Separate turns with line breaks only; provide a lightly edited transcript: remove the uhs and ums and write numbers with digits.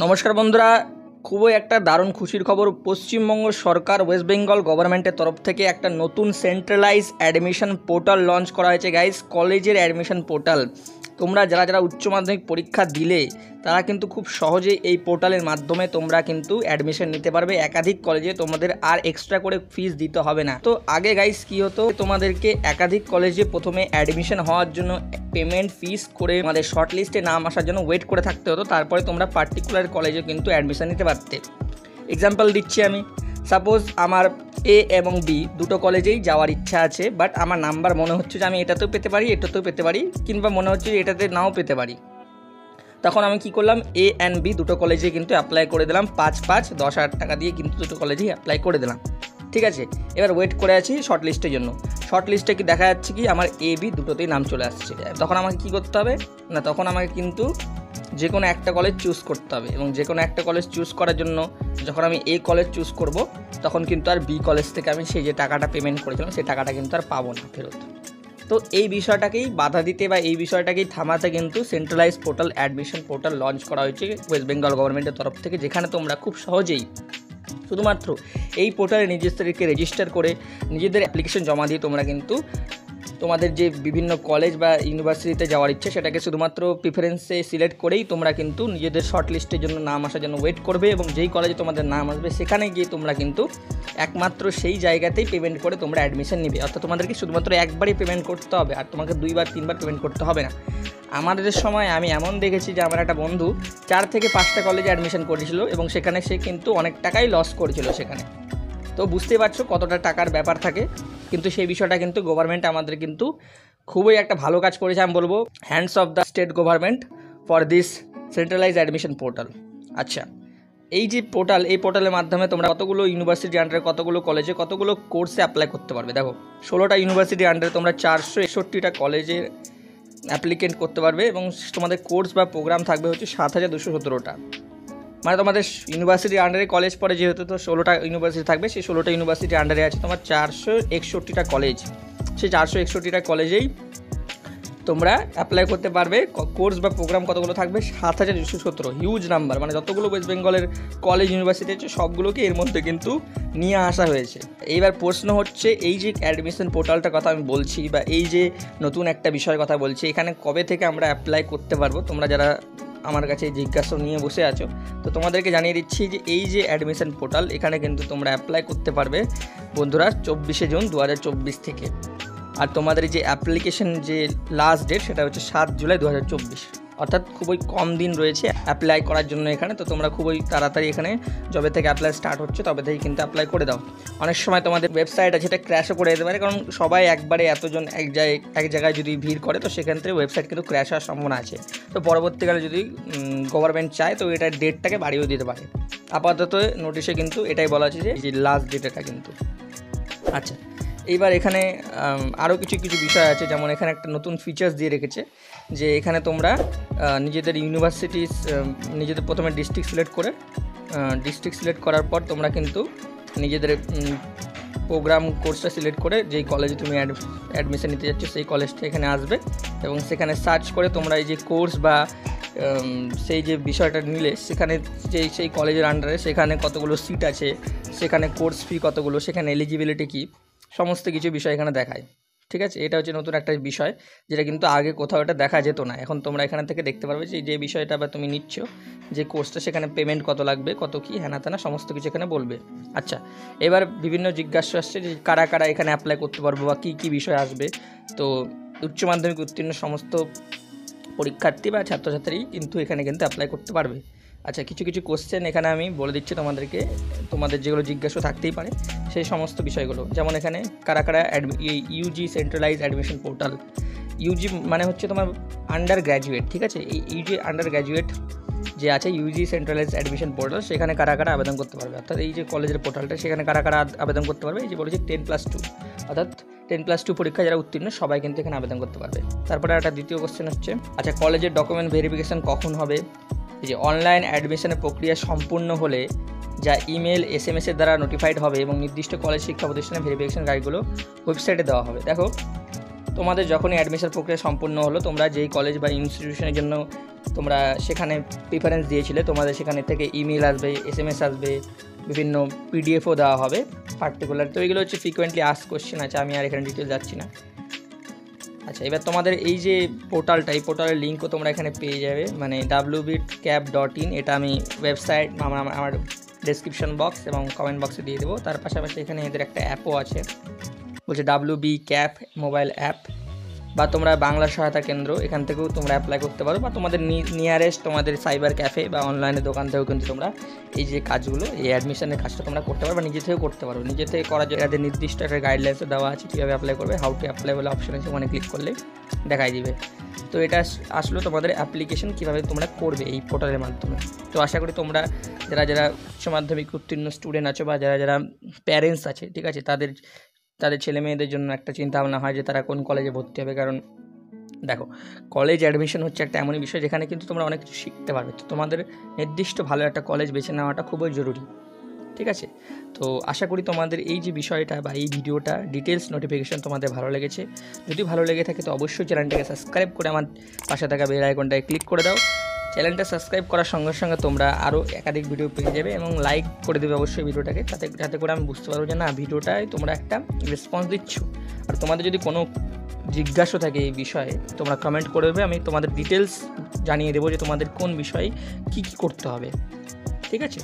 নমস্কার বন্ধুরা, খুবই একটা দারুণ খুশির খবর। পশ্চিমবঙ্গ সরকার ওয়েস্ট বেঙ্গল গভর্নমেন্টের তরফ থেকে একটা নতুন সেন্ট্রালাইজ অ্যাডমিশন পোর্টাল লঞ্চ করা হয়েছে গাইস। কলেজের অ্যাডমিশন পোর্টাল। তোমরা যারা উচ্চ মাধ্যমিক পরীক্ষা দিলে তারা কিন্তু খুব সহজেই এই পোর্টালের মাধ্যমে তোমরা কিন্তু অ্যাডমিশন নিতে পারবে একাধিক কলেজে। তোমাদের আর এক্সট্রা করে ফিস দিতে হবে না। তো আগে গাইস কি হতো, তোমাদেরকে একাধিক কলেজে প্রথমে অ্যাডমিশন হওয়ার জন্য পেমেন্ট ফিস করে আমাদের শর্ট লিস্টে নাম আসার জন্য ওয়েট করে থাকতে হতো, তারপরে তোমরা পার্টিকুলার কলেজে কিন্তু অ্যাডমিশন নিতে পারতে। এক্সাম্পল দিচ্ছি আমি, সাপোজ আমার এ এবং বি দুটো কলেজেই যাওয়ার ইচ্ছা আছে, বাট আমার নাম্বার মনে হচ্ছে যে আমি এটাতেও পেতে পারি, এটাতেও পেতে পারি, কিংবা মনে হচ্ছে যে এটাতে নাও পেতে পারি। তখন আমি কি করলাম, এ অ্যান্ড বি দুটো কলেজে কিন্তু অ্যাপ্লাই করে দিলাম। 10,000 টাকা দিয়ে কিন্তু দুটো কলেজেই অ্যাপ্লাই করে দিলাম। ঠিক আছে, এবার ওয়েট করে আছি শর্ট লিস্টের জন্য। শর্ট লিস্টে কি দেখা যাচ্ছে কি আমার এ বি দুটোতেই নাম চলে আসছে। তখন আমাকে কি করতে হবে না, তখন আমাকে কিন্তু যে কোনো একটা কলেজ চুজ করতে হবে, এবং যে কোনো একটা কলেজ চুজ করার জন্য যখন আমি এ কলেজ চুজ করব তখন কিন্তু আর বি কলেজ থেকে আমি সেই যে টাকাটা পেমেন্ট করেছিলাম সেই টাকাটা কিন্তু আর পাবো না ফেরত। তো এই বিষয়টাকেই বাধা দিতে বা এই বিষয়টাকেই থামাতে কিন্তু centralise portal admission portal launch করা হয়েছে ওয়েস্ট বেঙ্গল গভর্নমেন্টের তরফ থেকে, যেখানে তোমরা খুব সহজেই শুধুমাত্র এই পোর্টালে নিজেদেরকে রেজিস্টার করে নিজেদের অ্যাপ্লিকেশন জমা দিয়ে তোমরা কিন্তু তোমাদের যে বিভিন্ন কলেজ বা ইউনিভার্সিটিতে যাওয়ার ইচ্ছে সেটাকে শুধুমাত্র প্রিফারেন্সে সিলেক্ট করেই তোমরা কিন্তু নিজেদের শর্ট লিস্টের জন্য নাম আসার জন্য ওয়েট করবে, এবং যেই কলেজে তোমাদের নাম আসবে সেখানে গিয়ে তোমরা কিন্তু একমাত্র সেই জায়গাতেই পেমেন্ট করে তোমরা অ্যাডমিশন নিবে। অর্থাৎ তোমাদেরকে শুধুমাত্র একবারই পেমেন্ট করতে হবে, আর তোমাকে 2বার 3বার পেমেন্ট করতে হবে না। আমাদের সময় আমি এমন দেখেছি যে আমার একটা বন্ধু 4 থেকে 5টা কলেজে অ্যাডমিশন করেছিল, এবং সেখানে সে কিন্তু অনেক টাকাই লস করেছিল সেখানে। তো বুঝতে পারছো কতটা টাকার ব্যাপার থাকে, কিন্তু সেই বিষয়টা কিন্তু গভর্নমেন্ট আমাদের কিন্তু খুবই একটা ভালো কাজ করেছে। আমি বলবো hands of the state government for this centralise admission portal. আচ্ছা, এই যে পোর্টাল, এই পোর্টালের মাধ্যমে তোমরা কতগুলো ইউনিভার্সিটি আন্ডারে, কতগুলো কলেজে, কতগুলো কোর্সে অ্যাপ্লাই করতে পারবে। দেখো 16টা ইউনিভার্সিটি আন্ডারে তোমরা 461টা কলেজের অ্যাপ্লিকেন্ট করতে পারবে, এবং তোমাদের কোর্স বা প্রোগ্রাম থাকবে হচ্ছে 7,217টা। মানে তোমাদের ইউনিভার্সিটি আন্ডারে কলেজ পড়ে, যেহেতু তো 16টা ইউনিভার্সিটি থাকবে, সেই 16টা ইউনিভার্সিটি আন্ডারে আছে তোমার 461টা কলেজ। সেই 461টা কলেজেই তোমরা অ্যাপ্লাই করতে পারবে। কোর্স বা প্রোগ্রাম কতগুলো থাকবে, 7,217, হিউজ নাম্বার। মানে যতগুলো ওয়েস্ট বেঙ্গলের কলেজ ইউনিভার্সিটি আছে সবগুলোকে এর মধ্যে কিন্তু নিয়ে আসা হয়েছে। এইবার প্রশ্ন হচ্ছে, এই যে অ্যাডমিশন পোর্টালটার কথা আমি বলছি, বা এই যে নতুন একটা বিষয়ের কথা বলছি, এখানে কবে থেকে আমরা অ্যাপ্লাই করতে পারবো? তোমরা যারা আমার কাছে জিজ্ঞাসা নিয়ে বসে আছো, তো তোমাদেরকে জানিয়ে দিচ্ছি যে এই যে অ্যাডমিশন পোর্টাল, এখানে কিন্তু তোমরা অ্যাপ্লাই করতে পারবে বন্ধুরা 24শে জুন 2024 থেকে। আর তোমাদের যে অ্যাপ্লিকেশন যে লাস্ট ডেট সেটা হচ্ছে 7 জুলাই 2024, অর্থাৎ খুবই কম দিন রয়েছে অ্যাপ্লাই করার জন্য এখানে। তো তোমরা খুবই তাড়াতাড়ি এখানে যবে থেকে অ্যাপ্লাই স্টার্ট হচ্ছে তবে থেকেই কিন্তু অ্যাপ্লাই করে দাও। অনেক সময় তোমাদের ওয়েবসাইট আছে সেটা ক্র্যাশও করে যেতে পারে, কারণ সবাই একবারে এতজন এক জায়গায় যদি ভিড় করে তো সেক্ষেত্রে ওয়েবসাইট কিন্তু ক্র্যাশ হওয়ার সম্ভাবনা আছে। তো পরবর্তীকালে যদি গভর্নমেন্ট চায় তো এটার ডেটটাকে বাড়িয়েও দিতে পারে। আপাতত নোটিশে কিন্তু এটাই বলা আছে যে লাস্ট ডেট এটা কিন্তু। আচ্ছা, এইবার এখানে আরও কিছু বিষয় আছে, যেমন এখানে একটা নতুন ফিচার্স দিয়ে রেখেছে যে এখানে তোমরা নিজেদের ইউনিভার্সিটি, নিজেদের প্রথমে ডিস্ট্রিক্ট সিলেক্ট করার পর তোমরা কিন্তু নিজেদের প্রোগ্রাম কোর্সটা সিলেক্ট করে যেই কলেজে তুমি অ্যাডমিশন নিতে যাচ্ছ সেই কলেজটা এখানে আসবে, এবং সেখানে সার্চ করে তোমরা এই যে কোর্স বা সেই যে বিষয়টা নিলে সেখানে সেই কলেজের আন্ডারে সেখানে কতগুলো সিট আছে, সেখানে কোর্স ফি কতগুলো, সেখানে এলিজিবিলিটি কী, সমস্ত কিছু বিষয় এখানে দেখায়। ঠিক আছে, এটা হচ্ছে নতুন একটা বিষয় যেটা কিন্তু আগে কোথাও এটা দেখা যেত না। এখন তোমরা এখান থেকে দেখতে পারবে যে বিষয়টা বা তুমি নিচ্ছ যে কোর্সটা, সেখানে পেমেন্ট কত লাগবে, কত কী হ্যানা ত্যানা সমস্ত কিছু এখানে বলবে। আচ্ছা, এবার বিভিন্ন জিজ্ঞাসা আসছে যে কারা কারা এখানে অ্যাপ্লাই করতে পারবো বা কী বিষয় আসবে। তো উচ্চ মাধ্যমিক উত্তীর্ণ সমস্ত পরীক্ষার্থী বা ছাত্রছাত্রী কিন্তু এখানে কিন্তু অ্যাপ্লাই করতে পারবে। আচ্ছা, কিছু কোশ্চেন এখানে আমি বলে দিচ্ছি তোমাদেরকে, তোমাদের যেগুলো জিজ্ঞাসা থাকতেই পারে সেই সমস্ত বিষয়গুলো। যেমন এখানে কারা কারা UG centralize admission portal, UG মানে হচ্ছে তোমার আন্ডার গ্র্যাজুয়েট। ঠিক আছে, এই ইউজি আন্ডার গ্র্যাজুয়েট যে আছে ইউজি সেন্ট্রালাইজ অ্যাডমিশন পোর্টাল, সেখানে কারা কারা আবেদন করতে পারবে। অর্থাৎ এই যে কলেজের পোর্টালটা, সেখানে কারা কারা আবেদন করতে পারবে, এই যে বলেছি 10+2, অর্থাৎ 10+2 পরীক্ষা যারা উত্তীর্ণ সবাই কিন্তু এখানে আবেদন করতে পারবে। তারপরে একটা দ্বিতীয় কোশ্চেন হচ্ছে, আচ্ছা কলেজের ডকুমেন্ট ভেরিফিকেশান কখন হবে? এই যে অনলাইন অ্যাডমিশনের প্রক্রিয়া সম্পূর্ণ হলে যা ইমেল SMS এর দ্বারা নোটিফাইড হবে, এবং নির্দিষ্ট কলেজ শিক্ষা প্রতিষ্ঠানের ভেরিফিকেশন গাইডগুলো ওয়েবসাইটে দেওয়া হবে। দেখো তোমাদের যখনই অ্যাডমিশন প্রক্রিয়া সম্পূর্ণ হলো, তোমরা যেই কলেজ বা ইনস্টিটিউশনের জন্য তোমরা সেখানে প্রিফারেন্স দিয়েছিলে, তোমাদের সেখানে থেকে ইমেল আসবে, SMS আসবে, বিভিন্ন PDFও দেওয়া হবে পার্টিকুলার। তো এইগুলো হচ্ছে ফ্রিকোয়েন্টলি আস্ক কোশ্চেন আছে, আমি আর এখানে ডিটেল যাচ্ছি না। আচ্ছা, এবার তোমাদের এই যে পোর্টালটা, এই পোর্টালের লিঙ্কও তোমরা এখানে পেয়ে যাবে, মানে wbitcap.in। এটা আমি ওয়েবসাইট আমার ডেসক্রিপশন বক্স এবং কমেন্ট বক্সে দিয়ে দেবো। তার পাশাপাশি এখানে এদের একটা অ্যাপও আছে, বলছে WB ক্যাপ মোবাইল অ্যাপ, বা তোমরা বাংলা সহায়তা কেন্দ্র, এখান থেকেও তোমরা অ্যাপ্লাই করতে পারো, বা তোমাদের নিয়ারেস্ট তোমাদের সাইবার ক্যাফে বা অনলাইনে দোকান থেকেও কিন্তু তোমরা এই যে কাজগুলো, এই অ্যাডমিশনের কাজটা তোমরা করতে পারো, বা নিজে থেকেও করতে পারো। নিজে থেকে করার জন্য এদের নির্দিষ্ট একটা গাইডলাইন্সও দেওয়া আছে কীভাবে অ্যাপ্লাই করবে। হাউ টু অ্যাপ্লাই বলে অপশন আছে, ওখানে ক্লিক করলে দেখাই দিবে। তো এটা আসলো তোমাদের অ্যাপ্লিকেশন কীভাবে তোমরা করবে এই পোর্টালের মাধ্যমে। তো আশা করি তোমরা যারা উচ্চ মাধ্যমিক উত্তীর্ণ স্টুডেন্ট আছো, বা যারা প্যারেন্টস আছে, ঠিক আছে, তাদের ছেলে মেয়েদের জন্য একটা চিন্তা ভাবনা হয় যে তারা কোন কলেজে ভর্তি হবে। কারণ দেখো, কলেজ অ্যাডমিশন হচ্ছে একটা এমনই বিষয় যেখানে কিন্তু তোমরা অনেক কিছু শিখতে পারবে। তো তোমাদের নির্দিষ্ট ভালো একটা কলেজ বেছে নেওয়াটা খুবই জরুরি, ঠিক আছে। তো আশা করি তোমাদের এই যে বিষয়টা বা এই ভিডিওটা ডিটেলস নোটিফিকেশন তোমাদের ভালো লেগেছে। যদি ভালো লেগে থাকে তো অবশ্যই চ্যানেলটাকে সাবস্ক্রাইব করে আমার পাশে থাকা বেল আইকনটায় ক্লিক করে দাও। চ্যানেলটা সাবস্ক্রাইব করার সঙ্গে সঙ্গে তোমরা আরও একাধিক ভিডিও পেয়ে যাবে, এবং লাইক করে দেবে অবশ্যই ভিডিওটাকে, যাতে করে আমি বুঝতে পারবো যে না, ভিডিওটায় তোমরা একটা রেসপন্স দিচ্ছ। আর তোমাদের যদি কোনো জিজ্ঞাসা থাকে এই বিষয়ে, তোমরা কমেন্ট করে দেবে, আমি তোমাদের ডিটেলস জানিয়ে দেবো যে তোমাদের কোন বিষয়ে কী করতে হবে, ঠিক আছে।